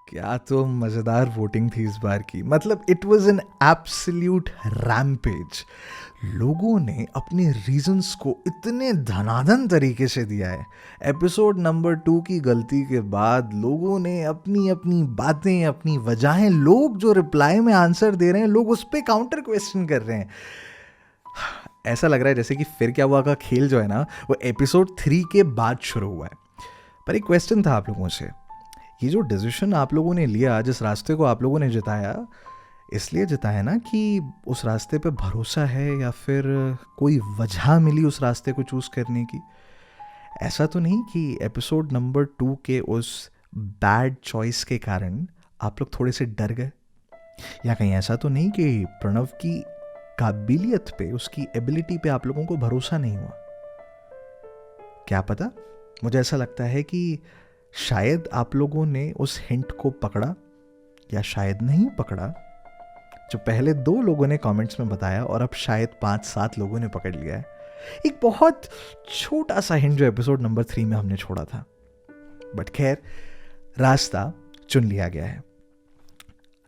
क्या तो मज़ेदार वोटिंग थी इस बार की। मतलब it was an absolute rampage. लोगों ने अपने रीजंस को इतने धनाधन तरीके से दिया है। एपिसोड नंबर 2 की गलती के बाद लोगों ने अपनी अपनी बातें, अपनी वजहें, लोग जो रिप्लाई में आंसर दे रहे हैं, लोग उस पर काउंटर क्वेश्चन कर रहे हैं। ऐसा लग रहा है जैसे कि फिर क्या हुआ का खेल जो है ना, वो एपिसोड 3 के बाद शुरू हुआ है। पर एक क्वेश्चन था आप लोगों से, ये जो डिसीजन आप लोगों ने लिया, जिस रास्ते को आप लोगों ने जिताया, इसलिए जिताया ना कि उस रास्ते पे भरोसा है या फिर कोई वजह मिली उस रास्ते को चूज़ करने की? ऐसा तो नहीं कि एपिसोड नंबर 2 के उस बैड चॉइस के कारण आप लोग थोड़े से डर गए? या कहीं ऐसा तो नहीं कि प्रणव की काबिलियत पे, उसकी एबिलिटी पे आप लोगों को भरोसा नहीं हुआ? क्या पता, मुझे ऐसा लगता है कि शायद आप लोगों ने उस हिंट को पकड़ा या शायद नहीं पकड़ा, जो पहले 2 लोगों ने कमेंट्स में बताया और अब शायद 5-7 लोगों ने पकड़ लिया है। एक बहुत छोटा सा हिंट जो एपिसोड नंबर 3 में हमने छोड़ा था, बट खैर रास्ता चुन लिया गया है।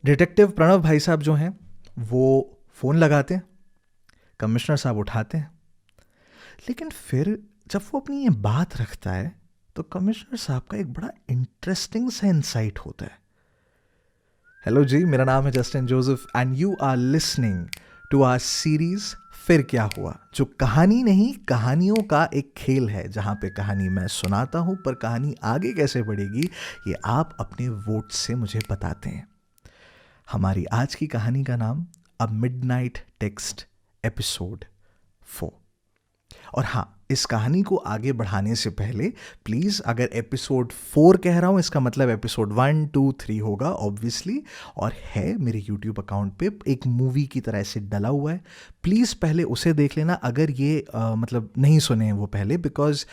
डिटेक्टिव प्रणव भाई साहब जो हैं वो फ़ोन लगाते हैं, कमिश्नर साहब उठाते हैं, लेकिन फिर जब वो अपनी ये बात रखता है तो कमिश्नर साहब का एक बड़ा इंटरेस्टिंग सा इंसाइट होता है। हेलो जी, मेरा नाम है Justin Joseph and you are listening to our series फिर क्या हुआ, जो कहानी नहीं कहानियों का एक खेल है, जहां पे कहानी मैं सुनाता हूं पर कहानी आगे कैसे बढ़ेगी ये आप अपने वोट से मुझे बताते हैं। हमारी आज की कहानी का नाम अ मिडनाइट टेक्स्ट एपिसोड 4। और हाँ, इस कहानी को आगे बढ़ाने से पहले प्लीज़, अगर एपिसोड 4 कह रहा हूँ इसका मतलब एपिसोड 1, 2, 3 होगा ऑब्वियसली, और है मेरे यूट्यूब अकाउंट पे एक मूवी की तरह से डला हुआ है। प्लीज़ पहले उसे देख लेना अगर ये मतलब नहीं सुने हैं वो पहले, because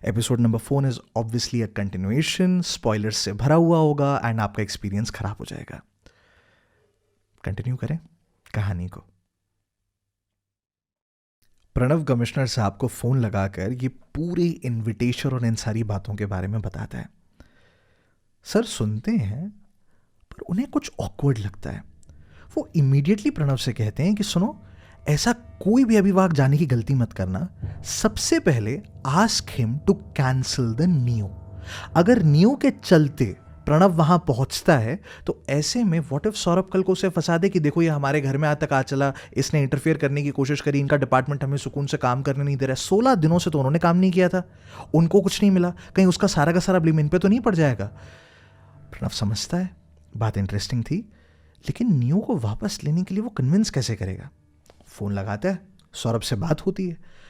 episode number 4 is obviously a continuation, spoilers से भरा हुआ होगा एंड आपका एक्सपीरियंस खराब हो जाएगा। कंटिन्यू करें कहानी को। प्रणव कमिश्नर साहब को फ़ोन लगाकर ये पूरी इनविटेशन और इन सारी बातों के बारे में बताता है। सर सुनते हैं पर उन्हें कुछ ऑकवर्ड लगता है। वो इमीडिएटली प्रणव से कहते हैं कि सुनो, ऐसा कोई भी अभिभावक जाने की गलती मत करना। सबसे पहले ask him to cancel the neo. अगर नियो के चलते प्रणव वहां पहुंचता है तो ऐसे में व्हाट इफ सौरभ कल को उसे फंसा दे कि देखो ये हमारे घर में आज तक आ चला, इसने इंटरफेयर करने की कोशिश करी, इनका डिपार्टमेंट हमें सुकून से काम करने नहीं दे रहा है, 16 दिनों से तो उन्होंने काम नहीं किया था, उनको कुछ नहीं मिला, कहीं उसका सारा का सारा ब्लेम इन पे तो नहीं पड़ जाएगा। प्रणव समझता है बात इंटरेस्टिंग थी, लेकिन नियो को वापस लेने के लिए वो कन्विंस कैसे करेगा? फ़ोन लगाता है, सौरभ से बात होती है।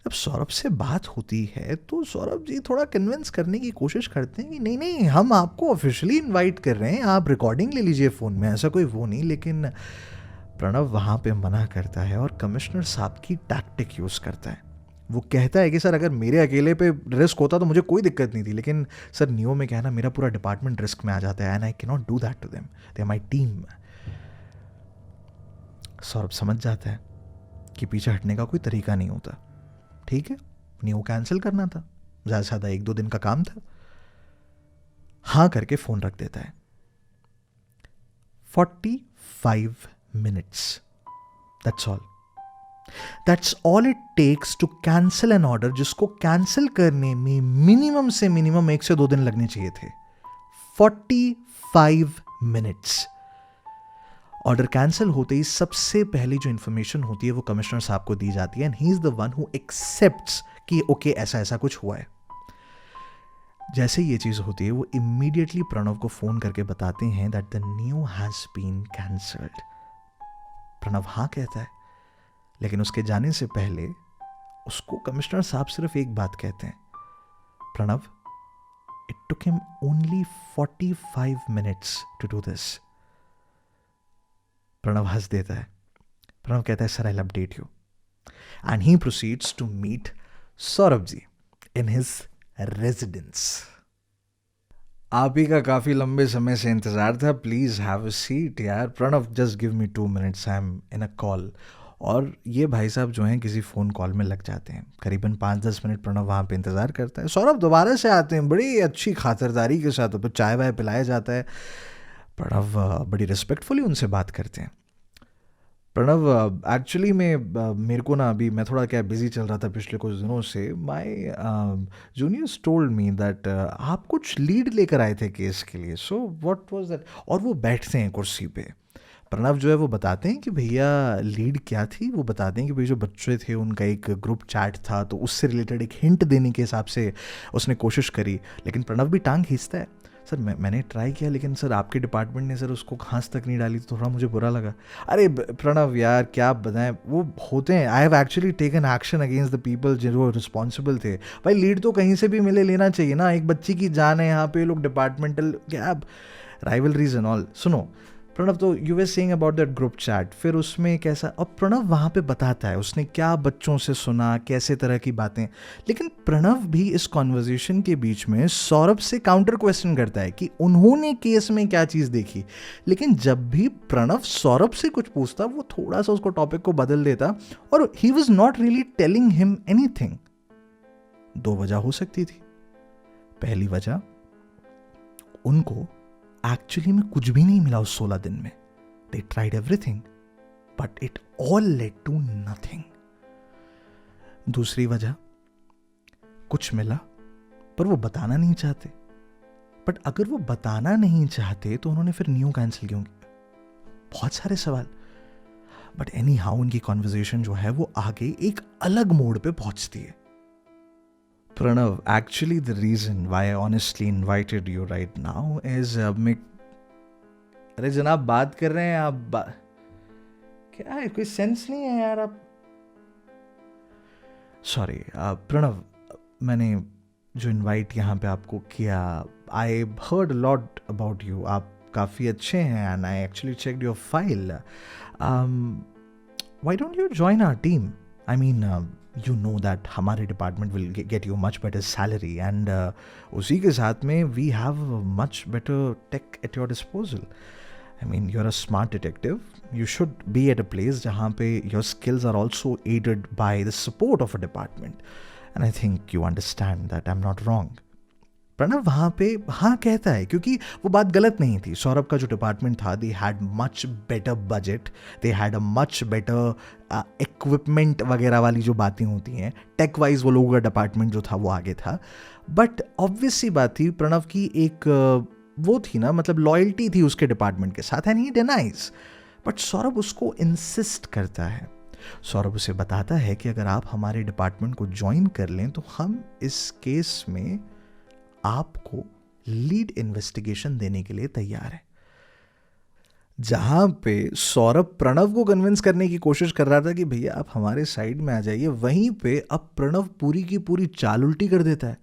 जब सौरभ से बात होती है तो सौरभ जी थोड़ा कन्विंस करने की कोशिश करते हैं कि नहीं नहीं, हम आपको ऑफिशियली इनवाइट कर रहे हैं, आप रिकॉर्डिंग ले लीजिए फ़ोन में, ऐसा कोई वो नहीं। लेकिन प्रणव वहाँ पे मना करता है और कमिश्नर साहब की टैक्टिक यूज़ करता है। वो कहता है कि सर अगर मेरे अकेले पे रिस्क होता तो मुझे कोई दिक्कत नहीं थी, लेकिन सर नियो में क्या है ना, मेरा पूरा डिपार्टमेंट रिस्क में आ जाता है and I can not do that to them, they are my team. Saurabh समझ जाता है कि पीछे हटने का कोई तरीका नहीं होता। ठीक है, नियो कैंसिल करना था, ज़्यादा से ज़्यादा 1-2 दिन का काम था। हाँ करके फ़ोन रख देता है। 45 minutes, that's all it takes to cancel an order, जिसको कैंसिल करने में मिनिमम से मिनिमम 1 से 2 दिन लगने चाहिए थे। 45 मिनट्स। ऑर्डर कैंसिल होते ही सबसे पहली जो इन्फॉर्मेशन होती है वो कमिश्नर साहब को दी जाती है and he is the one who accepts कि ओके ऐसा ऐसा कुछ हुआ है। जैसे ये चीज़ होती है वो इमीडिएटली प्रणव को फ़ोन करके बताते हैं that the neo has been cancelled. Pranav हाँ कहता है, लेकिन उसके जाने से पहले उसको कमिश्नर साहब सिर्फ एक बात कहते हैं, Pranav, it took him only 45 minutes to do this. Pranav हंस देता है। प्रणव कहता है sir I will update you and he proceeds to meet Saurabh ji in his residence. आप ही का काफ़ी लंबे समय से इंतज़ार था, प्लीज़ हैव अ सीट यार। Pranav just give me 2 minutes, I am in a call. और ये भाई साहब जो हैं किसी फ़ोन कॉल में लग जाते हैं। करीबन 5-10 मिनट प्रणव वहाँ पे इंतज़ार करता है। सौरभ दोबारा से आते हैं, बड़ी अच्छी खातिरदारी के साथ, ऊपर चाय वाय पिलाया जाता है। प्रणव बड़ी रिस्पेक्टफुली उनसे बात करते हैं। प्रणव, एक्चुअली में मेरे को ना अभी मैं थोड़ा क्या बिजी चल रहा था पिछले कुछ दिनों से। My juniors told me that आप कुछ लीड लेकर आए थे केस के लिए, सो व्हाट वाज दैट। और वो बैठते हैं कुर्सी पे। प्रणव जो है वो बताते हैं कि भैया लीड क्या थी। वो बताते हैं कि भैया जो बच्चे थे उनका एक ग्रुप चैट था, तो उससे रिलेटेड एक हिंट देने के हिसाब से उसने कोशिश करी। लेकिन प्रणव भी टांग खींचता है। सर मैंने ट्राई किया, लेकिन सर आपके डिपार्टमेंट ने सर उसको घास तक नहीं डाली, तो थोड़ा मुझे बुरा लगा। अरे प्रणव यार क्या बताएं, वो होते हैं। I have actually taken action against the people जो रिस्पॉन्सिबल थे। भाई लीड तो कहीं से भी मिले लेना चाहिए ना, एक बच्ची की जान है यहाँ पे। लोग डिपार्टमेंटल क्या राइवलरीज एंड ऑल। सुनो प्रणव, तो you were saying about that group chat, फिर उसमें कैसा। और प्रणव वहाँ पे बताता है उसने क्या बच्चों से सुना, कैसे तरह की बातें। लेकिन प्रणव भी इस कॉन्वर्जेशन के बीच में सौरभ से काउंटर क्वेश्चन करता है कि उन्होंने केस में क्या चीज़ देखी। लेकिन जब भी प्रणव सौरभ से कुछ पूछता, वो थोड़ा सा उसको टॉपिक को बदल देता, और he was not really telling him anything. दो वजह हो सकती थी। पहली वजह, उनको एक्चुअली में कुछ भी नहीं मिला उस 16 दिन में। They tried everything but it all led to nothing. दूसरी वजह, कुछ मिला पर वो बताना नहीं चाहते। बट अगर वो बताना नहीं चाहते तो उन्होंने फिर न्यू कैंसिल क्यों किया? बहुत सारे सवाल। बट एनी हाउ उनकी कॉन्वर्जेशन जो है वो आगे एक अलग मोड पे पहुंचती है। Pranav, actually the reason why I honestly invited you right now is मैं अरे जनाब बात कर रहे हैं आप क्या है, कोई सेंस नहीं है यार आप। सॉरी प्रणव, मैंने जो इनवाइट यहाँ पे आपको किया, I heard lot about you. आप काफ़ी अच्छे हैं and I actually checked your file. Why don't you join our team? I mean you know that हमारे department will get you much better salary, and उसी के साथ में we have much better tech at your disposal. I mean, you're a smart detective. You should be at a place जहाँ पे your skills are also aided by the support of a department. And I think you understand that I'm not wrong. Pranav वहाँ पे हाँ कहता है, क्योंकि वो बात गलत नहीं थी। सौरभ का जो डिपार्टमेंट था, they had much better budget, they had a much better equipment वगैरह वाली जो बातें होती हैं, टेक वाइज वो लोगों का डिपार्टमेंट जो था वो आगे था। बट ऑब्वियस सी बात थी, प्रणव की एक वो थी ना, मतलब लॉयल्टी थी उसके डिपार्टमेंट के साथ, and he denies. But Saurabh उसको इंसिस्ट करता है। सौरभ उसे बताता है कि अगर आप हमारे डिपार्टमेंट को ज्वाइन कर लें तो हम इस केस में आपको लीड इन्वेस्टिगेशन देने के लिए तैयार है। जहां पे सौरभ प्रणव को कन्विंस करने की कोशिश कर रहा था कि भैया आप हमारे साइड में आ जाइए, वहीं पे अब प्रणव पूरी की पूरी चाल उल्टी कर देता है।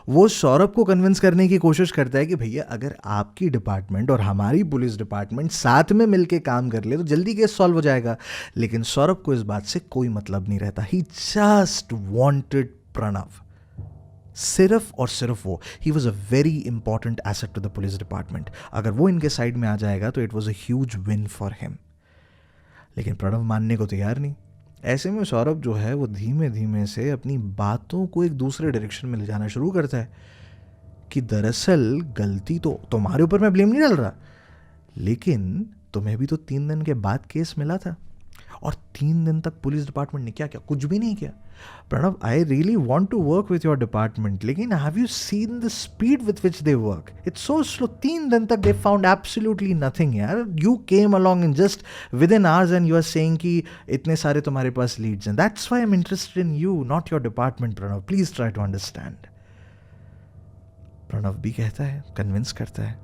वो सौरभ को कन्विंस करने की कोशिश करता है कि भैया अगर आपकी डिपार्टमेंट और हमारी पुलिस डिपार्टमेंट साथ में मिलके काम कर ले तो जल्दी केस सॉल्व हो जाएगा। लेकिन सौरभ को इस बात से कोई मतलब नहीं रहता। ही जस्ट वॉन्टेड प्रणव, सिर्फ और सिर्फ वो। He was a very important asset to the police department. अगर वो इनके साइड में आ जाएगा तो it was a huge win for him. लेकिन प्रणव मानने को तैयार नहीं। ऐसे में सौरभ जो है वो धीमे धीमे से अपनी बातों को एक दूसरे डायरेक्शन में ले जाना शुरू करता है कि दरअसल गलती तो तुम्हारे ऊपर मैं ब्लेम नहीं डाल रहा, लेकिन तुम्हें भी तो 3 दिन के बाद केस मिला था, और 3 दिन तक पुलिस डिपार्टमेंट ने क्या किया? कुछ भी नहीं किया। Pranav, I really want to work with your department, लेकिन have you seen the speed with which they work? It's so slow. 3 दिन तक दे फाउंड एब्सोल्युटली नथिंग यार। You came along in just within hours and you are saying कि इतने सारे तुम्हारे पास leads हैं। That's why I am interested in you, not your department. Pranav, please try to understand. Pranav भी कहता है, कन्विंस करता है,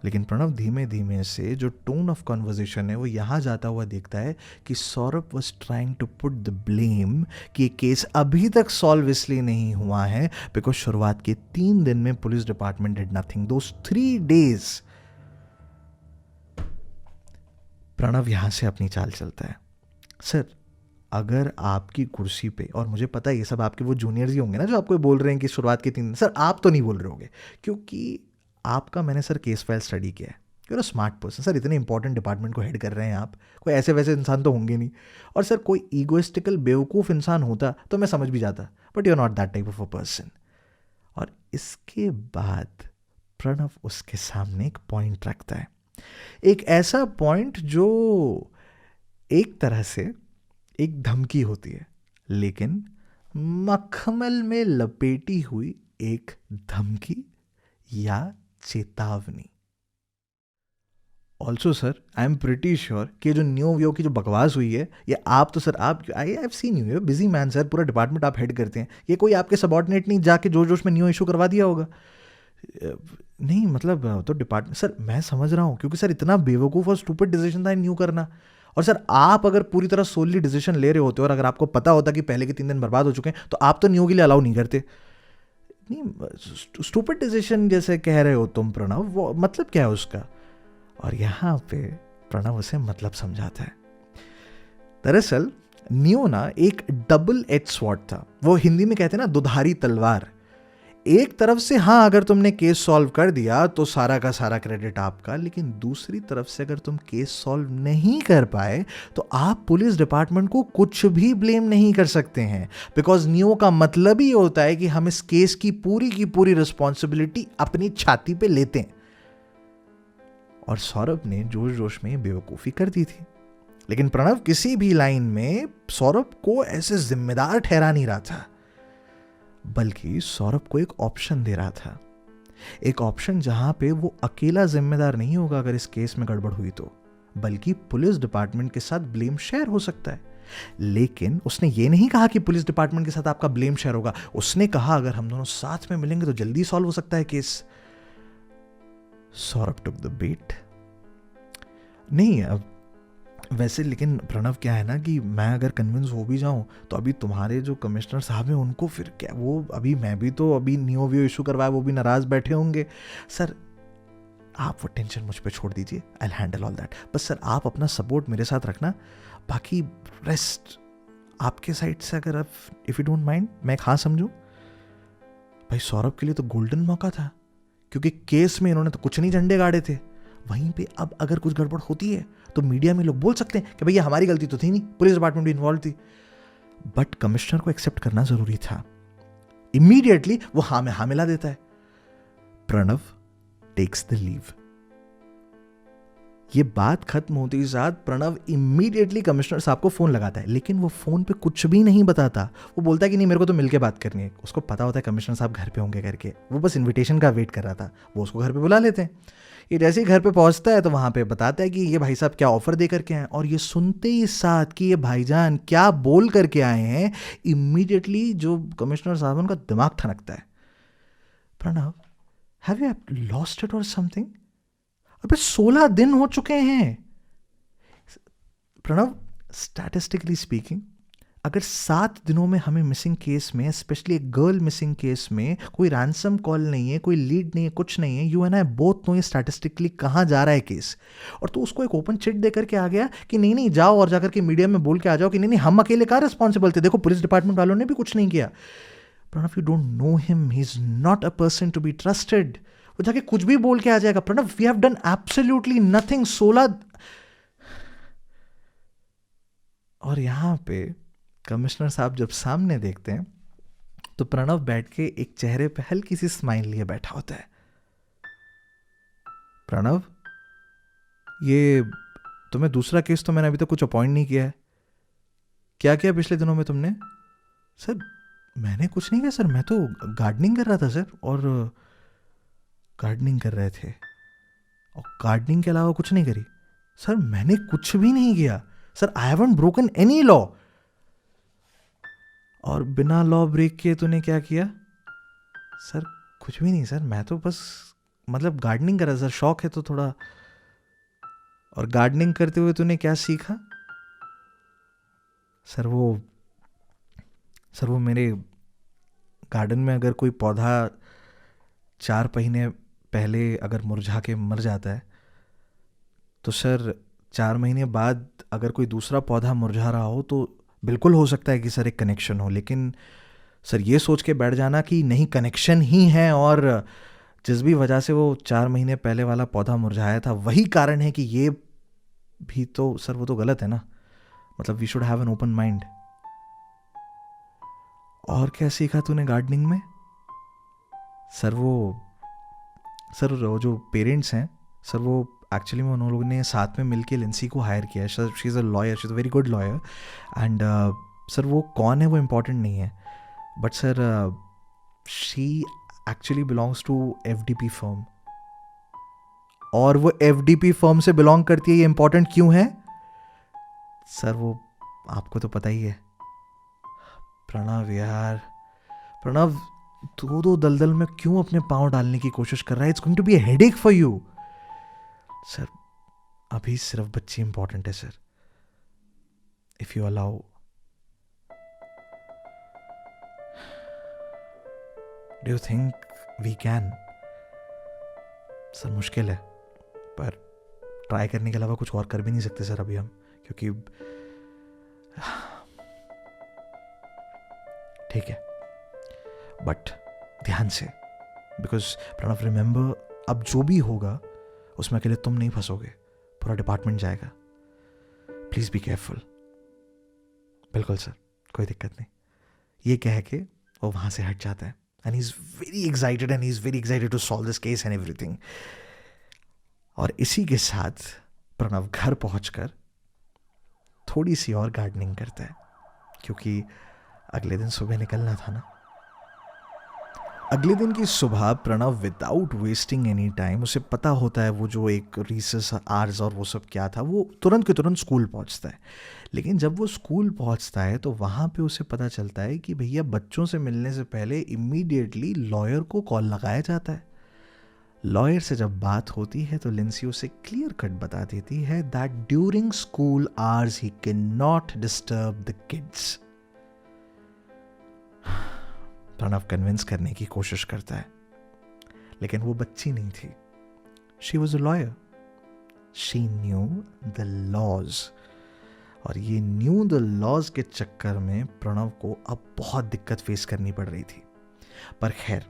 लेकिन प्रणव धीमे धीमे से जो टोन ऑफ कॉन्वर्जेशन है वो यहाँ जाता हुआ देखता है कि Saurabh was trying to put the blame कि ये केस अभी तक सॉल्व इसलिए नहीं हुआ है बिकॉज शुरुआत के 3 दिन में police department did nothing. Those 3 days Pranav यहाँ से अपनी चाल चलता है। सर, अगर आपकी कुर्सी पे, और मुझे पता है ये सब आपके वो जूनियर्स ही होंगे ना जो आपको बोल रहे हैं कि शुरुआत के 3 दिन, सर आप तो नहीं बोल रहे होंगे, क्योंकि आपका मैंने सर केस फाइल स्टडी किया है। You're a smart person sir, इतने इंपॉर्टेंट डिपार्टमेंट को हेड कर रहे हैं आप, कोई ऐसे वैसे इंसान तो होंगे नहीं। और सर कोई ईगोइस्टिकल बेवकूफ़ इंसान होता तो मैं समझ भी जाता, but you are not that type of a person. और इसके बाद प्रणव उसके सामने एक पॉइंट रखता है। एक ऐसा पॉइंट जो एक तरह से एक धमकी होती है, लेकिन मखमल में लपेटी हुई एक धमकी या चेतावनी। Also sir, I am pretty sure कि जो न्यू व्यू की जो बकवास हुई है, ये आप तो सर, आप, I have seen you busy man sir, पूरा डिपार्टमेंट आप हेड करते हैं, ये कोई आपके सबॉर्डिनेट नहीं जाके जोश जोश में न्यू इशू करवा दिया होगा? नहीं मतलब तो डिपार्टमेंट, सर मैं समझ रहा हूँ, क्योंकि सर इतना बेवकूफ़ और स्टूपिड डिसीजन था न्यू करना। और सर आप अगर पूरी तरह सोलली डिसीजन ले रहे होते और अगर आपको पता होता कि पहले के 3 दिन बर्बाद हो चुके हैं, तो आप तो न्यू के लिए अलाउ नहीं करते। नहीं, स्टूपिड डिसीजन जैसे कह रहे हो तुम प्रणव, वो मतलब क्या है उसका? और यहाँ पे प्रणव उसे मतलब समझाता है। दरअसल न्यू ना एक डबल एज स्वॉर्ड था, वो हिंदी में कहते हैं ना दुधारी तलवार। एक तरफ से हाँ, अगर तुमने केस सॉल्व कर दिया तो सारा का सारा क्रेडिट आपका, लेकिन दूसरी तरफ से अगर तुम केस सॉल्व नहीं कर पाए तो आप पुलिस डिपार्टमेंट को कुछ भी ब्लेम नहीं कर सकते हैं, बिकॉज न्यू का मतलब ही होता है कि हम इस केस की पूरी रिस्पॉन्सिबिलिटी अपनी छाती पे लेते हैं। और सौरभ ने जोश जोश में बेवकूफ़ी कर दी थी, लेकिन प्रणव किसी भी लाइन में सौरभ को ऐसे जिम्मेदार ठहरा नहीं रहा था, बल्कि सौरभ को एक ऑप्शन दे रहा था। एक ऑप्शन जहां पे वो अकेला जिम्मेदार नहीं होगा अगर इस केस में गड़बड़ हुई तो, बल्कि पुलिस डिपार्टमेंट के साथ ब्लेम शेयर हो सकता है। लेकिन उसने ये नहीं कहा कि पुलिस डिपार्टमेंट के साथ आपका ब्लेम शेयर होगा, उसने कहा अगर हम दोनों साथ में मिलेंगे तो जल्दी सॉल्व हो सकता है केस। सौरभ टुक द बेट। नहीं अब वैसे, लेकिन प्रणव क्या है ना कि मैं अगर कन्विंस हो भी जाऊं तो अभी तुम्हारे जो कमिश्नर साहब हैं उनको फिर क्या, वो अभी मैं भी तो अभी न्यू व्यू इशू करवाया, वो भी नाराज बैठे होंगे। सर आप वो टेंशन मुझ पे छोड़ दीजिए, I will handle all that. बस सर आप अपना सपोर्ट मेरे साथ रखना, बाकी रेस्ट आपके साइड से, अगर आप इफ़ यू डोंट माइंड मैं एक हाँ समझूं। भाई सौरभ के लिए तो गोल्डन मौका था, क्योंकि केस में इन्होंने तो कुछ नहीं झंडे गाड़े थे, वहीं पे अब अगर कुछ गड़बड़ होती है तो मीडिया में लोग बोल सकते हैं कि भैया हमारी गलती तो थी नहीं, पुलिस डिपार्टमेंट भी इन्वॉल्व थी। बट कमिश्नर को एक्सेप्ट करना जरूरी था। इमीडिएटली वो हाँ में हाँ मिला देता है। Pranav takes the leave. ये बात खत्म होते ही साथ प्रणव इमीडिएटली कमिश्नर साहब को फोन लगाता है, लेकिन वो फोन पे कुछ भी नहीं बताता। वो बोलता है कि नहीं मेरे को तो मिलके बात करनी है। उसको पता होता है कमिश्नर साहब घर पे होंगे करके, वो बस इनविटेशन का वेट कर रहा था। वो उसको घर पे बुला लेते हैं। ये जैसे ही घर पे पहुंचता है तो वहां पे बताता है कि ये भाई साहब क्या ऑफर दे करके आए, और ये सुनते ही साथ कि ये भाईजान क्या बोल करके आए हैं, इमीडिएटली जो कमिश्नर साहब उनका दिमाग ठनकता है। Pranav, have you lost it और समथिंग? अबे 16 दिन हो चुके हैं प्रणव। स्टैटिस्टिकली स्पीकिंग, अगर 7 दिनों में हमें मिसिंग केस में, स्पेशली एक गर्ल मिसिंग केस में, कोई रैंसम कॉल नहीं है, कोई लीड नहीं है, कुछ नहीं है, you and I both know ये स्टैटिस्टिकली कहाँ जा रहा है केस, और तो उसको एक ओपन चिट दे करके आ गया कि नहीं नहीं जाओ और जाकर के मीडिया में बोल के आ जाओ कि नहीं नहीं हम अकेले कहाँ रिस्पॉन्सिबल थे, देखो पुलिस डिपार्टमेंट वालों ने भी कुछ नहीं किया। Pranav, you don't know him, he is not a person to be trusted. वो जाके कुछ भी बोल के आ जाएगा। Pranav, we have done absolutely nothing. 16। और यहां पे कमिश्नर साहब जब सामने देखते हैं तो प्रणव बैठ के एक चेहरे पे हल्की सी स्माइल लिए बैठा होता है। प्रणव, ये तुम्हें दूसरा केस तो मैंने अभी तक कुछ अपॉइंट नहीं किया है, क्या किया पिछले दिनों में तुमने? सर मैंने कुछ नहीं किया सर, मैं तो गार्डनिंग कर रहा था सर। और गार्डनिंग कर रहे थे और गार्डनिंग के अलावा कुछ नहीं करी? सर मैंने कुछ भी नहीं किया sir, I haven't broken any law. और बिना लॉ ब्रेक किए तूने क्या किया? सर कुछ भी नहीं सर, मैं तो बस मतलब गार्डनिंग कर रहा सर, शौक है तो थोड़ा। और गार्डनिंग करते हुए तूने क्या सीखा? सर वो मेरे गार्डन में अगर कोई पौधा 4 महीने पहले अगर मुरझा के मर जाता है तो सर 4 महीने बाद अगर कोई दूसरा पौधा मुरझा रहा हो तो बिल्कुल हो सकता है कि सर एक कनेक्शन हो, लेकिन सर ये सोच के बैठ जाना कि नहीं कनेक्शन ही है और जिस भी वजह से वो 4 महीने पहले वाला पौधा मुरझाया था वही कारण है कि ये भी, तो सर वो तो गलत है ना। मतलब we should have an open mind. और क्या सीखा तूने गार्डनिंग में? सर वो जो पेरेंट्स हैं सर, वो एक्चुअली में उन लोगों ने साथ में मिलके लिंसी को हायर किया है. She is a lawyer, she is a very good lawyer. And sir वो कौन है वो इम्पॉर्टेंट नहीं है, but sir she actually belongs to FDP firm. और वो FDP फर्म से बिलोंग करती है, ये इम्पॉर्टेंट क्यों है सर? वो आपको तो पता ही है. प्रणव यार, प्रणव दो दलदल में क्यों अपने पांव डालने की कोशिश कर रहा है? It's going to be a headache for you. Sir अभी सिर्फ बच्ची इंपॉर्टेंट है sir. If you allow, do you think we can? Sir मुश्किल है, पर ट्राई करने के अलावा कुछ और कर भी नहीं सकते सर अभी हम, क्योंकि ठीक है, बट ध्यान से. बिकॉज प्रणव रिमेंबर, अब जो भी होगा उसमें अकेले तुम नहीं फंसोगे, पूरा डिपार्टमेंट जाएगा. Please be careful. बिल्कुल सर, कोई दिक्कत नहीं. ये कह के वो वहां से हट जाता है. And he is very excited to solve this case and everything. और इसी के साथ प्रणव घर पहुंचकर थोड़ी सी और गार्डनिंग करता है, क्योंकि अगले दिन सुबह निकलना था ना. अगले दिन की सुबह Pranav without wasting any time, उसे पता होता है वो जो एक रिसेस आवर्स और वो सब क्या था, वो तुरंत के तुरंत स्कूल पहुंचता है. लेकिन जब वो स्कूल पहुंचता है तो वहाँ पे उसे पता चलता है कि भैया बच्चों से मिलने से पहले इमीडिएटली लॉयर को कॉल लगाया जाता है. लॉयर से जब बात होती है तो लिंसी उसे क्लियर कट बता देती है that during school hours he can not disturb the kids. Pranav convince करने की कोशिश करता है, लेकिन वो बच्ची नहीं थी. She was a lawyer. She knew the laws. और ये न्यू द लॉज के चक्कर में प्रणव को अब बहुत दिक्कत फेस करनी पड़ रही थी. पर खैर,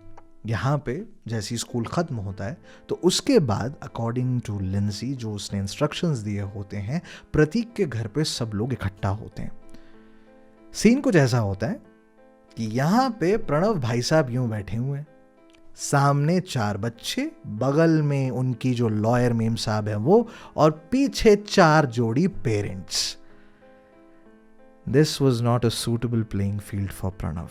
यहाँ पे जैसे ही स्कूल ख़त्म होता है तो उसके बाद अकॉर्डिंग टू लिंसी, जो उसने इंस्ट्रक्शंस दिए होते हैं, प्रतीक के घर पे सब लोग इकट्ठा होते हैं. सीन कुछ ऐसा होता है कि यहाँ पे प्रणव भाई साहब यूं बैठे हुए हैं, सामने 4 बच्चे, बगल में उनकी जो लॉयर मेम साहब है वो, और पीछे 4 जोड़ी parents. This was not a suitable playing field for Pranav.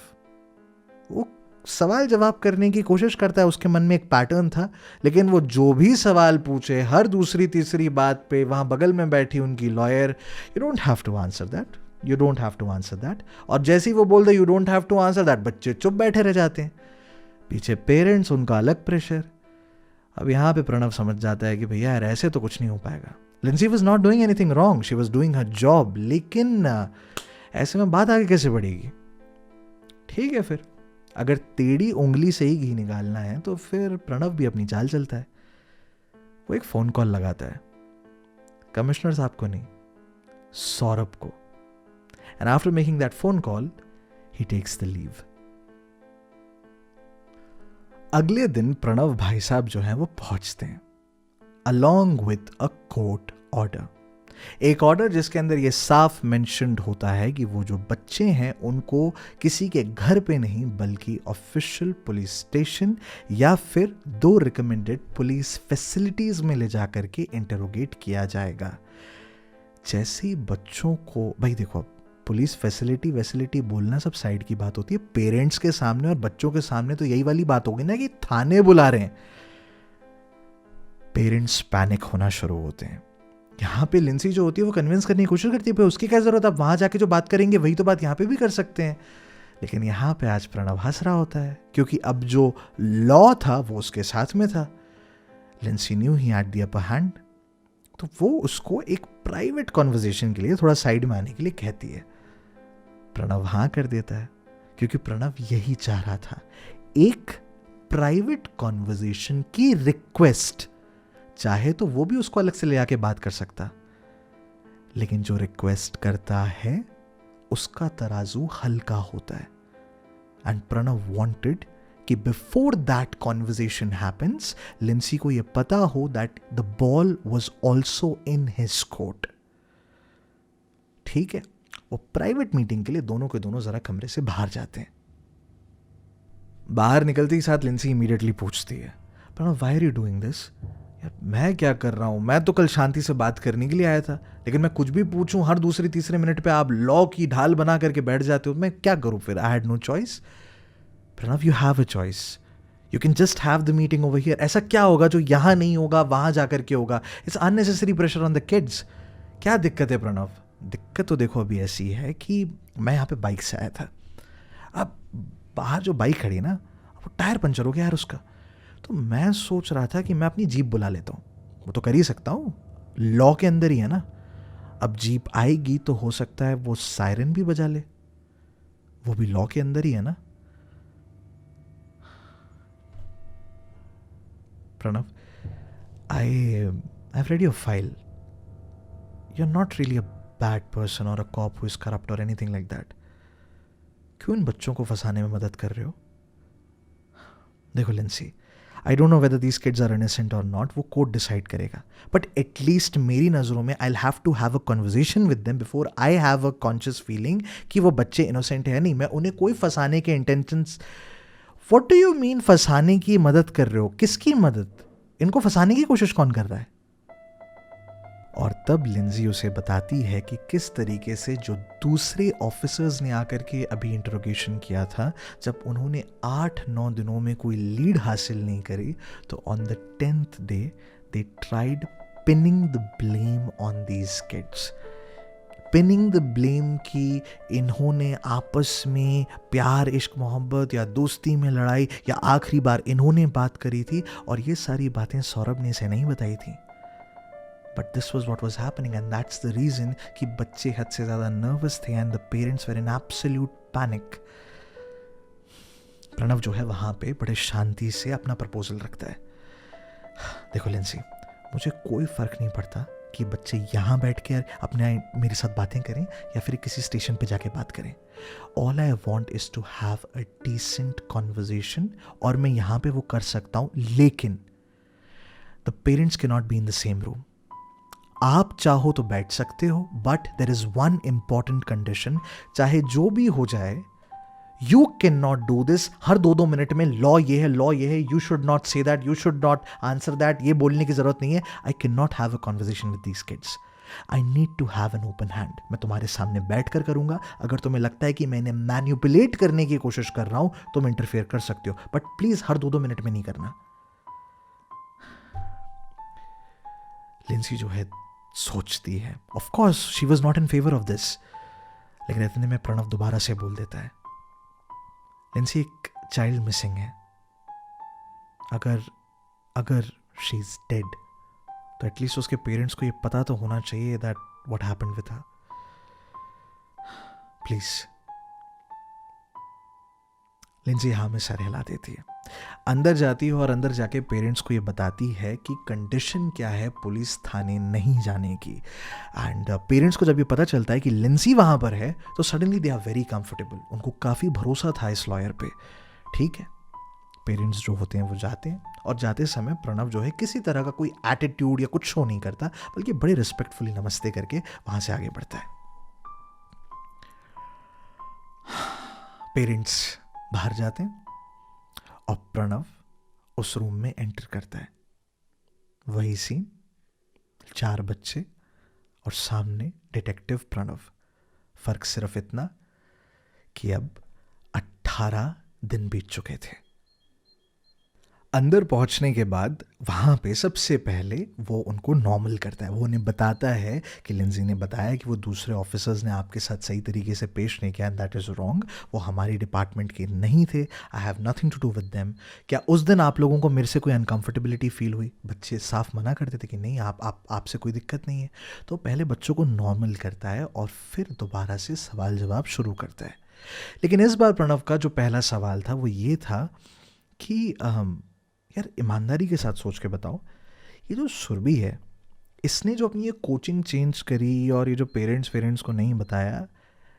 वो सवाल जवाब करने की कोशिश करता है, उसके मन में एक पैटर्न था, लेकिन वो जो भी सवाल पूछे हर दूसरी तीसरी बात पे वहां बगल में बैठी उनकी lawyer, you don't have to answer that, you don't have to answer that. और जैसे ही वो बोल दे you don't have to answer that, बच्चे चुप बैठे रह जाते हैं. पीछे पेरेंट्स, उनका अलग प्रेशर. अब यहाँ पे प्रणव समझ जाता है कि भैया यार ऐसे तो कुछ नहीं हो पाएगा. Linsey was not doing anything wrong, she was doing her job, लेकिन ऐसे में बात आगे कैसे बढ़ेगी? ठीक है, फिर अगर टेढ़ी उंगली से ही घी निकालना है तो फिर प्रणव भी अपनी चाल चलता है. वो एक फोन कॉल लगाता है, कमिश्नर साहब को नहीं, सौरभ को. And after making that phone call he takes the leave. अगले दिन प्रणव भाई साहब जो हैं वो पहुंचते हैं along with a court order. एक ऑर्डर जिसके अंदर ये साफ मेंशन्ड होता है कि वो जो बच्चे हैं उनको किसी के घर पे नहीं बल्कि ऑफिशियल पुलिस स्टेशन या फिर 2 रिकमेंडेड पुलिस फैसिलिटीज में ले जाकर के इंटरोगेट किया जाएगा. जैसे ही बच्चों को, भाई देखो, पुलिस फैसिलिटी बोलना सब साइड की बात होती है, पेरेंट्स के सामने और बच्चों के सामने तो यही वाली बात होगी ना कि थाने बुला रहे हैं. पेरेंट्स पैनिक होना शुरू होते हैं. यहाँ पे लिंसी जो होती है वो कन्विंस करने की कोशिश करती है, भाई उसकी क्या जरूरत है, आप वहां जाके जो बात करेंगे वही तो बात यहाँ पे भी कर सकते हैं. लेकिन यहाँ पे आज प्रणव हंस रहा होता है, क्योंकि अब जो लॉ था वो उसके साथ में था. Linsey new he had the upper hand, तो वो उसको एक प्राइवेट कॉन्वर्सेशन के लिए थोड़ा साइड में आने के लिए कहती है. प्रणव हाँ कर देता है, क्योंकि प्रणव यही चाह रहा था, एक प्राइवेट कॉन्वर्सेशन की रिक्वेस्ट. चाहे तो वो भी उसको अलग से ले आके बात कर सकता, लेकिन जो रिक्वेस्ट करता है उसका तराजू हल्का होता है. एंड प्रणव वांटेड कि before that conversation happens, Linsey को यह पता हो that the ball was also in his court. ठीक है, वो प्राइवेट मीटिंग के लिए दोनों के दोनों जरा कमरे से बाहर जाते हैं. बाहर निकलते ही साथ लिंसी इमीडिएटली पूछती है, Pranav why are you doing this? यार मैं क्या कर रहा हूँ, मैं तो कल शांति से बात करने के लिए आया था, लेकिन मैं कुछ भी पूछूं हर दूसरे तीसरे मिनट पे आप लॉ की ढाल बना करके बैठ जाते हो, मैं क्या करूँ फिर? I had no choice. Pranav, you have a choice, you can just have the meeting over here. ऐसा क्या होगा जो यहाँ नहीं होगा वहाँ जाकर के होगा? It's unnecessary pressure on the kids. क्या दिक्कत है प्रणव? दिक्कत तो देखो अभी ऐसी है कि मैं यहाँ पे बाइक से आया था, अब बाहर जो बाइक खड़ी है ना, वो टायर पंचर हो गया यार उसका। तो मैं सोच रहा था कि मैं अपनी जीप बुला लेता हूँ, वो तो कर ही सकता हूँ, लॉ के अंदर ही है ना। अब जीप आएगी तो हो सकता है वो सायरन भी बजा ले, वो भी लॉ के अंदर ही है ना। Pranav, I have read your file, you are not really a bad person और a cop who is corrupt और एनीथिंग लाइक दैट। क्यों इन बच्चों को फंसाने में मदद कर रहे हो? देखो Lindsey, I don't know whether these kids are innocent और नॉट, वो कोर्ट डिसाइड करेगा, बट एटलीस्ट मेरी नज़रों में I have to have a conversation with them before I have a conscious feeling कि वो बच्चे इनोसेंट है नहीं। मैं उन्हें कोई फंसाने के intentions. What do you mean फंसाने की मदद कर रहे हो? किसकी मदद? इनको फंसाने की कोशिश कौन कर रहा है? और तब लिंजी उसे बताती है कि किस तरीके से जो दूसरे ऑफिसर्स ने आकर के अभी इंटरोगेशन किया था, जब उन्होंने 8-9 दिनों में कोई लीड हासिल नहीं करी, तो on the 10th day they tried pinning the blame on these kids. Pinning the blame कि इन्होंने आपस में प्यार, इश्क, मोहब्बत या दोस्ती में लड़ाई, या आखिरी बार इन्होंने बात करी थी, और ये सारी बातें सौरभ ने इसे नहीं बताई थी। But this was what was happening, and that's the reason कि बच्चे हद से ज़्यादा नर्वस थे and the parents were in absolute panic. Pranav जो है वहाँ पे बड़े शांति से अपना प्रपोजल रखता है। देखो लिंसी, मुझे कोई फ़र्क नहीं पड़ता कि बच्चे यहाँ बैठ के अपने मेरे साथ बातें करें या फिर किसी स्टेशन पे जाके बात करें। All I want is to have a decent conversation, और मैं यहाँ पे वो कर सकता हूँ, लेकिन the parents cannot be in the same room. आप चाहो तो बैठ सकते हो, but there is one important condition, चाहे जो भी हो जाए, you can not do this हर 2-2 मिनट में लॉ ये है, लॉ ये है, you should not say that, you should not answer that, ये बोलने की जरूरत नहीं है। I can not have a conversation with these kids, I need to have an open hand. मैं तुम्हारे सामने बैठ कर करूंगा, अगर तुम्हें लगता है कि मैंने मैन्युपुलेट करने की कोशिश कर रहा हूं तो मैं इंटरफेयर कर सकते हो, बट प्लीज हर 2-2 मिनट में नहीं करना। लिंसी जो है सोचती है, of course she was not in favour of this, लेकिन इतने में प्रणव दोबारा से बोल देता है, लिंसी एक चाइल्ड मिसिंग है, अगर शी इज डेड तो एटलीस्ट उसके पेरेंट्स को ये पता तो होना चाहिए that what happened with her. Please. Linsey हाँ में सर हिला देती है, अंदर जाती है और अंदर जाके पेरेंट्स को ये बताती है कि कंडीशन क्या है पुलिस थाने नहीं जाने की। एंड पेरेंट्स को जब ये पता चलता है कि लिंसी वहाँ पर है, तो suddenly they are very comfortable, उनको काफ़ी भरोसा था इस लॉयर पे। ठीक है, पेरेंट्स जो होते हैं वो जाते हैं, और जाते समय प्रणव जो है किसी तरह का कोई एटीट्यूड या कुछ शो नहीं करता, बल्कि बड़े रिस्पेक्टफुली नमस्ते करके वहाँ से आगे बढ़ता है। पेरेंट्स बाहर जाते हैं और प्रणव उस रूम में एंटर करता है। वही सीन, 4 बच्चे और सामने डिटेक्टिव प्रणव। फर्क सिर्फ इतना कि अब 18 दिन बीत चुके थे। अंदर पहुंचने के बाद वहाँ पे सबसे पहले वो उनको नॉर्मल करता है, वो उन्हें बताता है कि लिंजी ने बताया कि वो दूसरे ऑफिसर्स ने आपके साथ सही तरीके से पेश नहीं किया, एंड दैट इज़ रॉन्ग, वो हमारी डिपार्टमेंट के नहीं थे, I have nothing to do with them. क्या उस दिन आप लोगों को मेरे से कोई अनकम्फर्टेबिलिटी फील हुई? बच्चे साफ मना करते थे कि नहीं, आपसे कोई दिक्कत नहीं है। तो पहले बच्चों को नॉर्मल करता है और फिर दोबारा से सवाल जवाब शुरू करता है। लेकिन इस बार प्रणव का जो पहला सवाल था वो ये था कि यार ईमानदारी के साथ सोच के बताओ, ये जो सुरभि है, इसने जो अपनी ये कोचिंग चेंज करी और ये जो पेरेंट्स को नहीं बताया,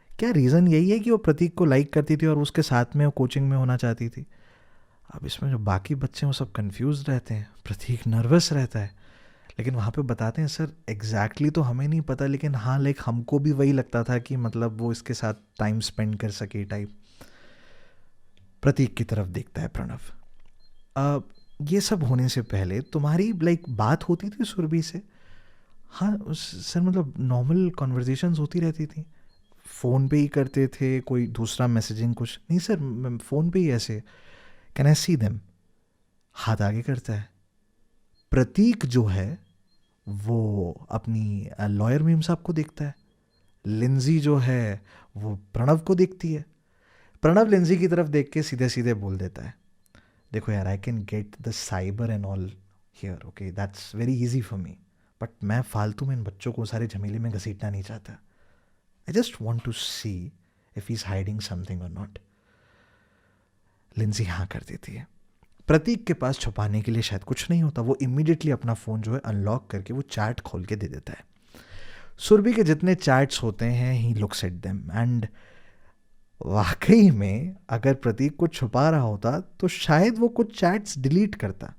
क्या रीज़न यही है कि वो प्रतीक को लाइक करती थी और उसके साथ में वो कोचिंग में होना चाहती थी? अब इसमें जो बाकी बच्चे हैं वो सब कंफ्यूज रहते हैं, प्रतीक नर्वस रहता है, लेकिन वहाँ पे बताते हैं सर एग्जैक्टली तो हमें नहीं पता, लेकिन हाँ लाइक हमको भी वही लगता था कि मतलब वो इसके साथ टाइम स्पेंड कर सके टाइप। प्रतीक की तरफ देखता है प्रणव। ये सब होने से पहले तुम्हारी लाइक बात होती थी सुरभि से? हाँ सर, मतलब नॉर्मल कॉन्वर्जेशंस होती रहती थी, फ़ोन पे ही करते थे, कोई दूसरा मैसेजिंग कुछ नहीं सर, फ़ोन पे ही ऐसे। Can I see them? हाथ आगे करता है। प्रतीक जो है वो अपनी लॉयर मीम साहब को देखता है, लिंजी जो है वो प्रणव को देखती है, प्रणव लिंजी की तरफ देख के सीधे सीधे बोल देता है, देखो यार, I can get the cyber and all here, okay, that's very easy for me, but मैं फालतू में इन बच्चों को सारे झमेले में घसीटना नहीं चाहता। I just want to see if he is hiding something और नॉट। लिंजी हाँ कर देती है। प्रतीक के पास छुपाने के लिए शायद कुछ नहीं होता, वो इमीडिएटली अपना फ़ोन जो है अनलॉक करके वो चैट खोल के दे देता है। सुरभि के जितने चैट्स होते हैं he looks at them, and वाकई में अगर प्रतीक को छुपा रहा होता तो शायद वो कुछ चैट्स डिलीट करता,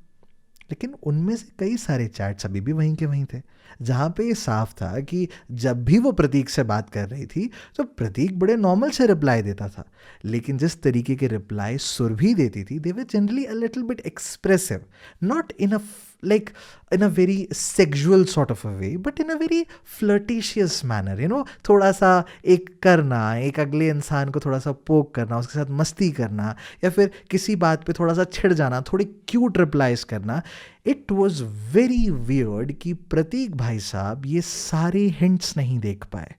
लेकिन उनमें से कई सारे चैट्स अभी भी वहीं के वहीं थे, जहाँ पे ये साफ था कि जब भी वो प्रतीक से बात कर रही थी तो प्रतीक बड़े नॉर्मल से रिप्लाई देता था, लेकिन जिस तरीके के रिप्लाई सुरभि देती थी, they were generally a little bit expressive, not in a like in a very sexual sort of a way, but in a very flirtatious manner, you know, थोड़ा सा एक करना, एक अगले इंसान को थोड़ा सा पोक करना, उसके साथ मस्ती करना, या फिर किसी बात पे थोड़ा सा छिड़ जाना, थोड़ी क्यूट रिप्लाईज करना। इट वॉज वेरी वियर्ड कि प्रतीक भाई साहब ये सारे हिंट्स नहीं देख पाए।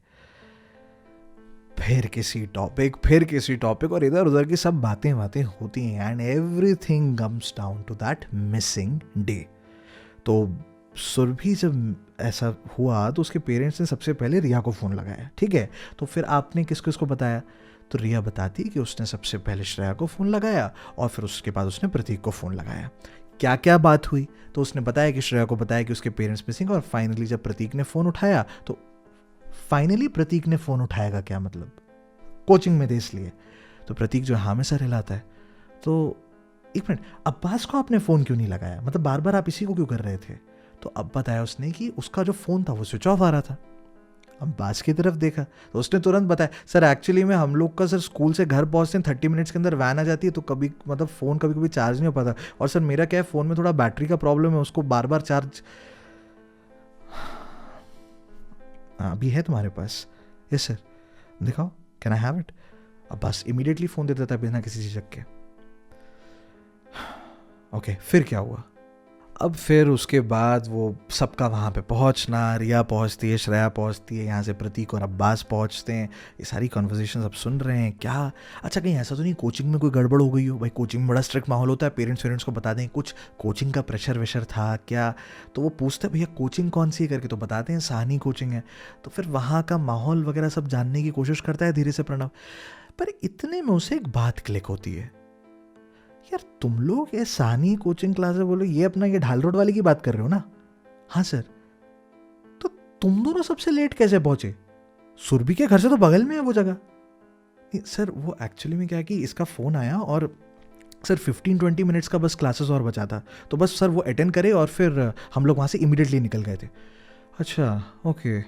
फिर किसी टॉपिक और इधर उधर की सब बातें होती हैं, and everything comes down to that missing day. तो सुरभि जब ऐसा हुआ तो उसके पेरेंट्स ने सबसे पहले रिया को फ़ोन लगाया, ठीक है, तो फिर आपने किसको बताया? तो रिया बताती कि उसने सबसे पहले श्रेया को फ़ोन लगाया और फिर उसके बाद उसने प्रतीक को फ़ोन लगाया। क्या क्या बात हुई? तो उसने बताया कि श्रेया को बताया कि उसके पेरेंट्स मिसिंग, और फाइनली जब प्रतीक ने फ़ोन उठाया तो फाइनली प्रतीक ने फ़ोन उठाएगा क्या मतलब? कोचिंग में थे इसलिए। तो प्रतीक जो हाँ में सर हिलाता है। तो एक मिनट, अब्बास को आपने फ़ोन क्यों नहीं लगाया, मतलब बार बार आप इसी को क्यों कर रहे थे? तो अब बताया उसने कि उसका जो फ़ोन था वो स्विच ऑफ आ रहा था। अब्बास की तरफ देखा तो उसने तुरंत बताया, सर एक्चुअली में हम लोग का सर स्कूल से घर पहुंचते हैं 30 मिनट्स के अंदर वैन आ जाती है, तो कभी मतलब फ़ोन कभी कभी चार्ज नहीं हो पाता, और सर मेरा क्या है, फ़ोन में थोड़ा बैटरी का प्रॉब्लम है, उसको बार बार चार्ज। हाँ अभी है तुम्हारे पास? यस सर, दिखाओ, can I have it? Abbas immediately phone दे देता बिना किसी झिझक के। ओके, फिर क्या हुआ? अब फिर उसके बाद वो सबका वहाँ पे पहुँचना, रिया पहुँचती है, श्रेया पहुँचती है, यहाँ से प्रतीक और अब्बास पहुँचते हैं, ये सारी कॉन्वर्जेशन अब सुन रहे हैं। क्या अच्छा कहीं ऐसा तो नहीं कोचिंग में कोई गड़बड़ हो गई हो? भाई कोचिंग में बड़ा स्ट्रिक्ट माहौल होता है, पेरेंट्स को बता दें, कुछ कोचिंग का प्रेशर वेशर था क्या? तो वो पूछते भैया कोचिंग कौन सी है करके, तो बताते हैं साहनी कोचिंग है। तो फिर वहाँ का माहौल वगैरह सब जानने की कोशिश करता है धीरे से प्रणव, पर इतने में उसे एक बात क्लिक होती है, यार तुम लोग ये सानी कोचिंग क्लास है बोलो, ये अपना ये ढाल रोड वाली की बात कर रहे हो ना? हाँ सर। तो तुम दोनों सबसे लेट कैसे पहुंचे? सुरभि के घर से तो बगल में है वो जगह। सर वो एक्चुअली में क्या है कि इसका फ़ोन आया और सर 15-20 मिनट्स का बस क्लासेस और बचा था, तो बस सर वो अटेंड करे और फिर हम लोग वहाँ से इमीडिएटली निकल गए थे। अच्छा ओके।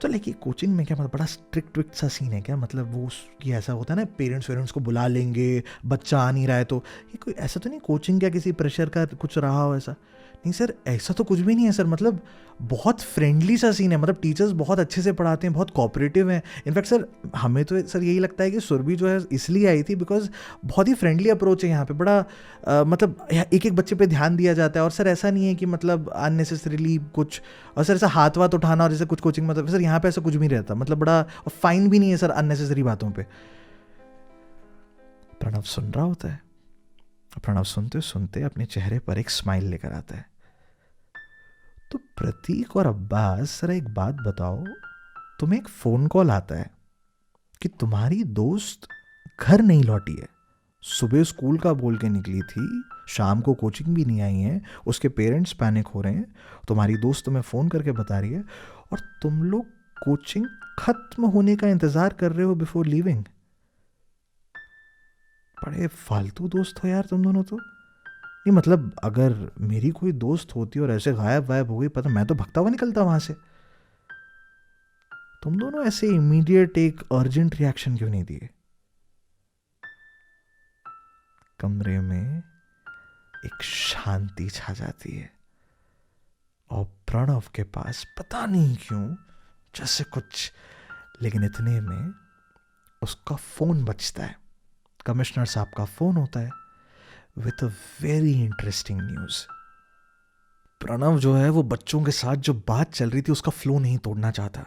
तो लाइक ये कोचिंग में क्या मतलब बड़ा स्ट्रिक्ट सा सीन है क्या? मतलब वो ये ऐसा होता है ना, पेरेंट्स को बुला लेंगे, बच्चा आ नहीं रहा है तो ये कोई ऐसा तो नहीं कोचिंग क्या किसी प्रेशर का कुछ रहा हो ऐसा? नहीं सर ऐसा तो कुछ भी नहीं है सर, मतलब बहुत फ्रेंडली सा सीन है, मतलब टीचर्स बहुत अच्छे से पढ़ाते हैं, बहुत कोऑपरेटिव हैं। इनफैक्ट सर हमें तो सर यही लगता है कि सुरभि जो है इसलिए आई थी बिकॉज बहुत ही फ्रेंडली अप्रोच है यहाँ पे, बड़ा मतलब एक एक बच्चे पे ध्यान दिया जाता है, और सर ऐसा नहीं है कि मतलब अननेसेसरीली कुछ, और सर ऐसा हाथ वाथ उठाना और जैसे कुछ कोचिंग मतलब सर यहाँ पे ऐसा कुछ भी नहीं रहता, मतलब बड़ा, और फाइन भी नहीं है सर अननेसेसरी बातों पे। प्रणव सुन रहा होता है, प्रणव सुनते सुनते अपने चेहरे पर एक स्माइल लेकर आता है। तो प्रतीक और अब्बास जरा एक बात बताओ, तुम्हें एक फोन कॉल आता है कि तुम्हारी दोस्त घर नहीं लौटी है, सुबह स्कूल का बोल के निकली थी, शाम को कोचिंग भी नहीं आई है, उसके पेरेंट्स पैनिक हो रहे हैं, तुम्हारी दोस्त तुम्हें फ़ोन करके बता रही है, और तुम लोग कोचिंग खत्म होने का इंतज़ार कर रहे हो बिफोर लीविंग। बड़े फालतू दोस्त हो यार तुम दोनों तो। नहीं मतलब अगर मेरी कोई दोस्त होती और ऐसे गायब वायब हो गई, पता मैं तो भगता हुआ निकलता वहां से। तुम दोनों ऐसे इमीडिएट एक अर्जेंट रिएक्शन क्यों नहीं दिए? कमरे में एक शांति छा जाती है और प्रणव के पास पता नहीं क्यों जैसे कुछ, लेकिन इतने में उसका फोन बजता है। कमिश्नर साहब का फोन होता है with a very interesting news. Pranav जो है वो बच्चों के साथ जो बात चल रही थी उसका फ्लो नहीं तोड़ना चाहता।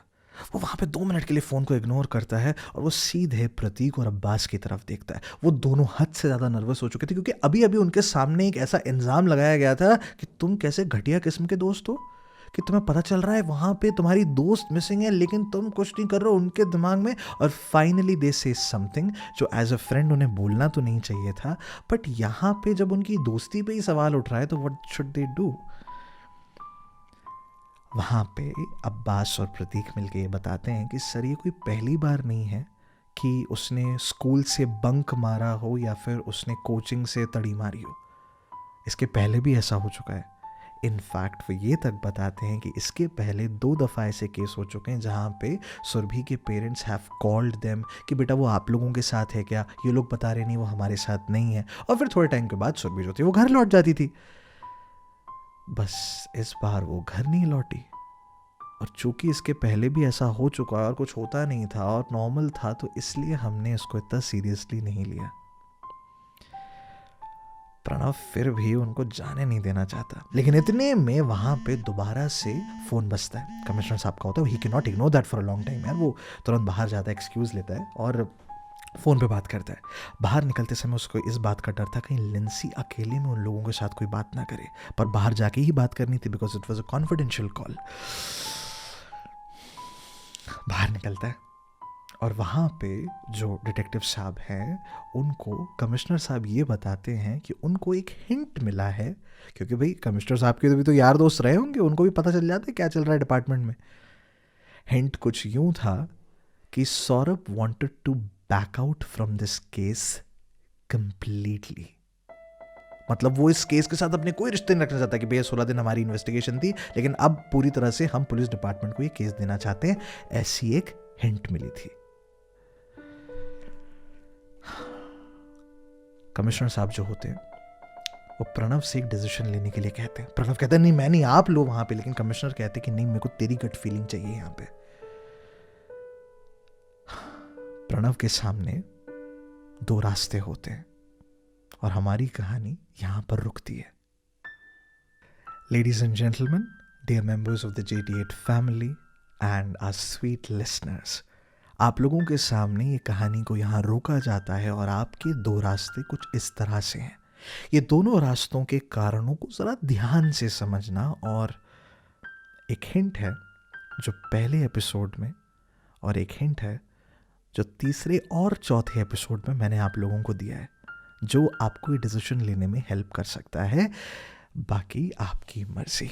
वो वहां पे 2 मिनट के लिए फोन को इग्नोर करता है और वो सीधे प्रतीक और अब्बास की तरफ देखता है। वो दोनों हद से ज्यादा नर्वस हो चुके थे क्योंकि अभी अभी उनके सामने एक ऐसा इल्जाम लगाया गया था कि तुम कैसे घटिया किस्म के दोस्त हो कि तुम्हें पता चल रहा है वहां पे तुम्हारी दोस्त मिसिंग है लेकिन तुम कुछ नहीं कर रहे हो उनके दिमाग में। और फाइनली दे से समथिंग जो एज अ फ्रेंड उन्हें बोलना तो नहीं चाहिए था, बट यहाँ पे जब उनकी दोस्ती पे ही सवाल उठ रहा है तो व्हाट शुड दे डू। वहाँ पे अब्बास और प्रतीक मिलके ये बताते हैं कि सर ये कोई पहली बार नहीं है कि उसने स्कूल से बंक मारा हो या फिर उसने कोचिंग से तड़ी मारी हो। इसके पहले भी ऐसा हो चुका है। इनफैक्ट वो ये तक बताते हैं कि इसके पहले 2 दफ़ा ऐसे केस हो चुके हैं जहाँ पे सुरभि के पेरेंट्स हैव कॉल्ड देम कि बेटा वो आप लोगों के साथ है क्या, ये लोग बता रहे नहीं वो हमारे साथ नहीं है। और फिर थोड़े टाइम के बाद सुरभि जो थी वो घर लौट जाती थी। बस इस बार वो घर नहीं लौटी और चूंकि इसके पहले भी ऐसा हो चुका और कुछ होता नहीं था और नॉर्मल था तो इसलिए हमने इसको इतना सीरियसली नहीं लिया। प्रणव फिर भी उनको जाने नहीं देना चाहता, लेकिन इतने में वहां पे दोबारा से फोन बजता है। कमिश्नर साहब का होता है, ही can not ignore that for a long time. यार वो तुरंत बाहर जाता है, एक्सक्यूज लेता है और फ़ोन पे बात करता है। बाहर निकलते समय उसको इस बात का डर था कहीं लिंसी अकेले में उन लोगों के साथ कोई बात ना करे, पर बाहर जाके ही बात करनी थी because it was a confidential call. बाहर निकलता है और वहाँ पे जो डिटेक्टिव साहब हैं उनको कमिश्नर साहब ये बताते हैं कि उनको एक हिंट मिला है, क्योंकि भाई कमिश्नर साहब के भी तो यार दोस्त रहे होंगे, उनको भी पता चल जाता है क्या चल रहा है डिपार्टमेंट में। हिंट कुछ यूं था कि Saurabh wanted to back out from this case completely. मतलब वो इस केस के साथ अपने कोई रिश्ते नहीं रखना चाहता कि भैया 16 दिन हमारी इन्वेस्टिगेशन थी लेकिन अब पूरी तरह से हम पुलिस डिपार्टमेंट को ये केस देना चाहते हैं, ऐसी एक हिंट मिली थी। कमिश्नर साहब जो होते हैं वो प्रणव से एक डिसीजन लेने के लिए कहते हैं। प्रणव कहता है नहीं मैं नहीं, आप लो वहां पे, लेकिन कमिश्नर कहते हैं कि नहीं मेरे को तेरी गट फीलिंग चाहिए यहां पे। प्रणव के सामने 2 रास्ते होते हैं और हमारी कहानी यहां पर रुकती है। Ladies and gentleman, dear members of the JT8 family and our sweet listeners, आप लोगों के सामने ये कहानी को यहाँ रोका जाता है और आपके 2 रास्ते कुछ इस तरह से हैं। ये दोनों रास्तों के कारणों को ज़रा ध्यान से समझना, और एक हिंट है जो पहले एपिसोड में और एक हिंट है जो तीसरे और चौथे एपिसोड में मैंने आप लोगों को दिया है, जो आपको ये डिसीजन लेने में हेल्प कर सकता है। बाकी आपकी मर्जी।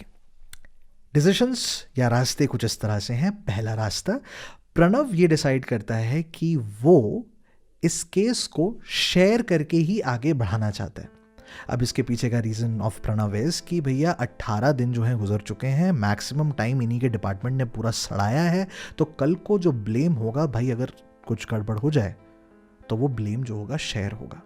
डिसीजंस या रास्ते कुछ इस तरह से हैं। पहला रास्ता, प्रणव ये डिसाइड करता है कि वो इस केस को शेयर करके ही आगे बढ़ाना चाहता है। अब इसके पीछे का रीज़न ऑफ प्रणव इज कि भैया 18 दिन जो हैं गुजर चुके हैं, मैक्सिमम टाइम इन्हीं के डिपार्टमेंट ने पूरा सड़ाया है, तो कल को जो ब्लेम होगा भाई अगर कुछ गड़बड़ हो जाए तो वो ब्लेम जो होगा शेयर होगा।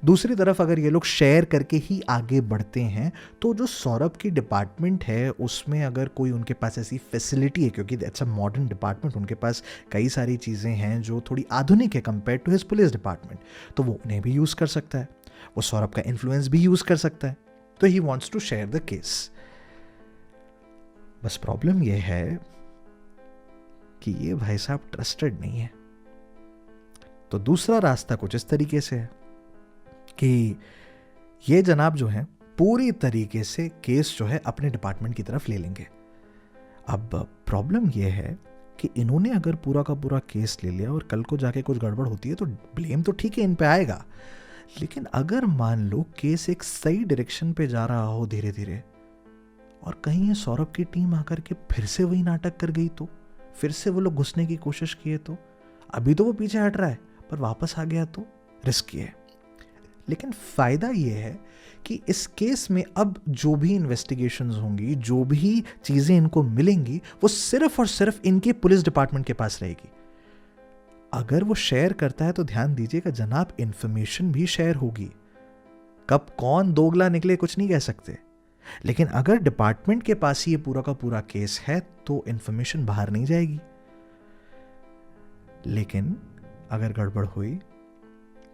दूसरी तरफ अगर ये लोग शेयर करके ही आगे बढ़ते हैं तो जो सौरभ की डिपार्टमेंट है उसमें अगर कोई उनके पास ऐसी फैसिलिटी है, क्योंकि दैट्स अ मॉडर्न डिपार्टमेंट, उनके पास कई सारी चीज़ें हैं जो थोड़ी आधुनिक है compare to his police department, तो वो उन्हें भी यूज़ कर सकता है, वो सौरभ का इन्फ्लुएंस भी यूज़ कर सकता है, तो he wants to share the case. बस प्रॉब्लम ये है कि ये भाई साहब ट्रस्टेड नहीं है। तो दूसरा रास्ता कुछ इस तरीके से है कि ये जनाब जो हैं पूरी तरीके से केस जो है अपने डिपार्टमेंट की तरफ ले लेंगे। अब प्रॉब्लम ये है कि इन्होंने अगर पूरा का पूरा केस ले लिया और कल को जाके कुछ गड़बड़ होती है तो ब्लेम तो ठीक है इन पे आएगा, लेकिन अगर मान लो केस एक सही डायरेक्शन पे जा रहा हो धीरे धीरे और कहीं ये सौरभ की टीम आकर के फिर से वही नाटक कर गई, तो फिर से वो लोग घुसने की कोशिश किए, तो अभी तो वो पीछे हट रहा है पर वापस आ गया तो रिस्की है। लेकिन फ़ायदा ये है कि इस केस में अब जो भी इन्वेस्टिगेशंस होंगी, जो भी चीज़ें इनको मिलेंगी, वो सिर्फ और सिर्फ इनके पुलिस डिपार्टमेंट के पास रहेगी। अगर वो शेयर करता है तो ध्यान दीजिएगा जनाब, इंफॉर्मेशन भी शेयर होगी। कब कौन दोगला निकले कुछ नहीं कह सकते, लेकिन अगर डिपार्टमेंट के पास ही ये पूरा का पूरा केस है तो इंफॉर्मेशन बाहर नहीं जाएगी। लेकिन अगर गड़बड़ हुई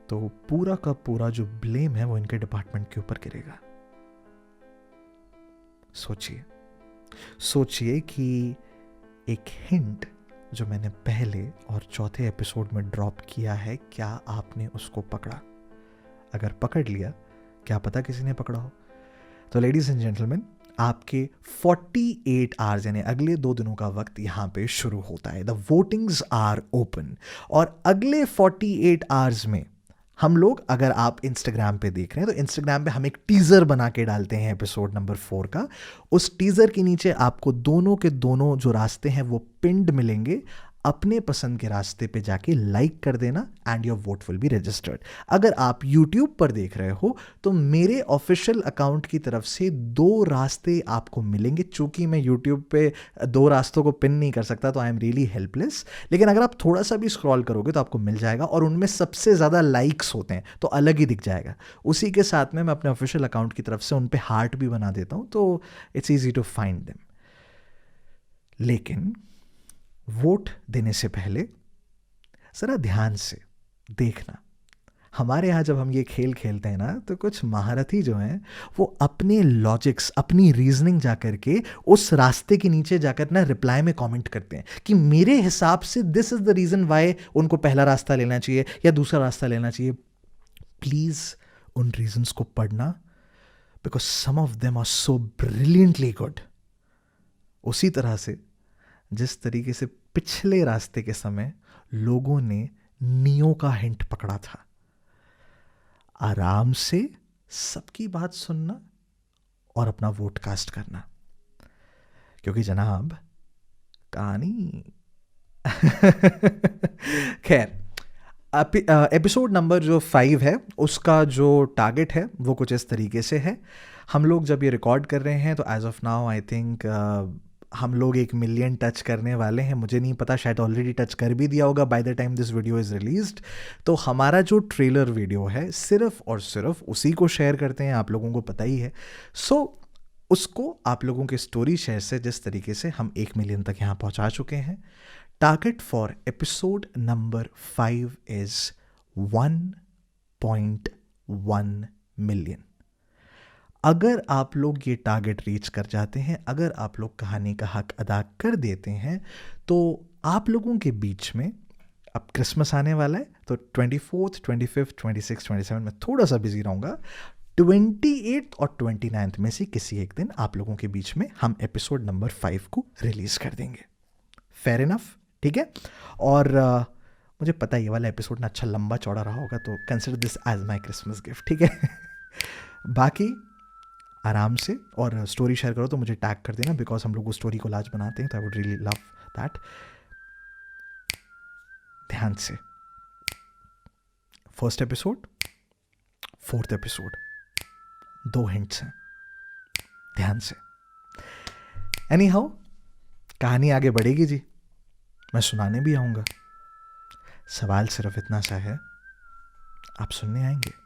तो पूरा का पूरा जो ब्लेम है वो इनके डिपार्टमेंट के ऊपर गिरेगा। सोचिए कि एक हिंट जो मैंने पहले और चौथे एपिसोड में ड्रॉप किया है, क्या आपने उसको पकड़ा? अगर पकड़ लिया, क्या पता किसी ने पकड़ा हो। तो लेडीज एंड जेंटलमैन, आपके 48 आवर्स यानी अगले 2 दिनों का वक्त यहां पे शुरू होता है। द वोटिंग्स आर ओपन और अगले 48 आवर्स में हम लोग, अगर आप इंस्टाग्राम पे देख रहे हैं तो इंस्टाग्राम पे हम एक टीजर बना के डालते हैं एपिसोड नंबर 4 का। उस टीजर के नीचे आपको दोनों के दोनों जो रास्ते हैं वो पिंड मिलेंगे। अपने पसंद के रास्ते पे जाके लाइक कर देना and your vote will be registered. अगर आप यूट्यूब पर देख रहे हो तो मेरे ऑफिशियल अकाउंट की तरफ से 2 रास्ते आपको मिलेंगे। चूंकि मैं यूट्यूब पे 2 रास्तों को पिन नहीं कर सकता तो आई एम रियली हेल्पलेस, लेकिन अगर आप थोड़ा सा भी स्क्रॉल करोगे तो आपको मिल जाएगा और उनमें सबसे ज़्यादा लाइक्स होते हैं तो अलग ही दिख जाएगा। उसी के साथ में मैं अपने ऑफिशियल अकाउंट की तरफ से उन पे हार्ट भी बना देता हूँ, तो it's easy to find them. लेकिन वोट देने से पहले जरा ध्यान से देखना। हमारे यहाँ जब हम ये खेल खेलते हैं ना तो कुछ महारथी जो हैं वो अपने लॉजिक्स, अपनी रीजनिंग जाकर के उस रास्ते के नीचे जाकर ना रिप्लाई में कमेंट करते हैं कि मेरे हिसाब से this is the reason why उनको पहला रास्ता लेना चाहिए या दूसरा रास्ता लेना चाहिए। प्लीज उन रीजंस को पढ़ना, because some of them are so brilliantly good. उसी तरह से जिस तरीके से पिछले रास्ते के समय लोगों ने नियो का हिंट पकड़ा था, आराम से सबकी बात सुनना और अपना वोट कास्ट करना, क्योंकि जनाब कहानी खैर, एपिसोड नंबर जो 5 है उसका जो टारगेट है वो कुछ इस तरीके से है। हम लोग जब ये रिकॉर्ड कर रहे हैं तो as of now I think हम लोग 1 मिलियन टच करने वाले हैं। मुझे नहीं पता, शायद ऑलरेडी टच कर भी दिया होगा by the time this video is released. तो हमारा जो ट्रेलर वीडियो है सिर्फ और सिर्फ उसी को शेयर करते हैं, आप लोगों को पता ही है। सो उसको आप लोगों के स्टोरी शेयर से जिस तरीके से हम 1 मिलियन तक यहाँ पहुँचा चुके हैं, target for episode number 5 is 1.1 million. अगर आप लोग ये टारगेट रीच कर जाते हैं, अगर आप लोग कहानी का हक अदा कर देते हैं, तो आप लोगों के बीच में अब क्रिसमस आने वाला है तो 24th, 25th, 26th, 27 में थोड़ा सा बिजी रहूँगा। 28th और 29th में से किसी एक दिन आप लोगों के बीच में हम एपिसोड नंबर 5 को रिलीज़ कर देंगे। फेयर इनफ, ठीक है। और मुझे पता है ये वाला एपिसोड ना अच्छा लंबा चौड़ा रहा होगा, तो consider this as my Christmas gift, ठीक है। बाकी आराम से, और स्टोरी शेयर करो तो मुझे टैग कर देना, बिकॉज हम लोग उस स्टोरी को लाज बनाते हैं, तो I would really love that. ध्यान से, 1st episode, 4th episode, 2 hints हैं, ध्यान से। एनी हाउ, कहानी आगे बढ़ेगी जी, मैं सुनाने भी आऊँगा। सवाल सिर्फ इतना सा है, आप सुनने आएंगे?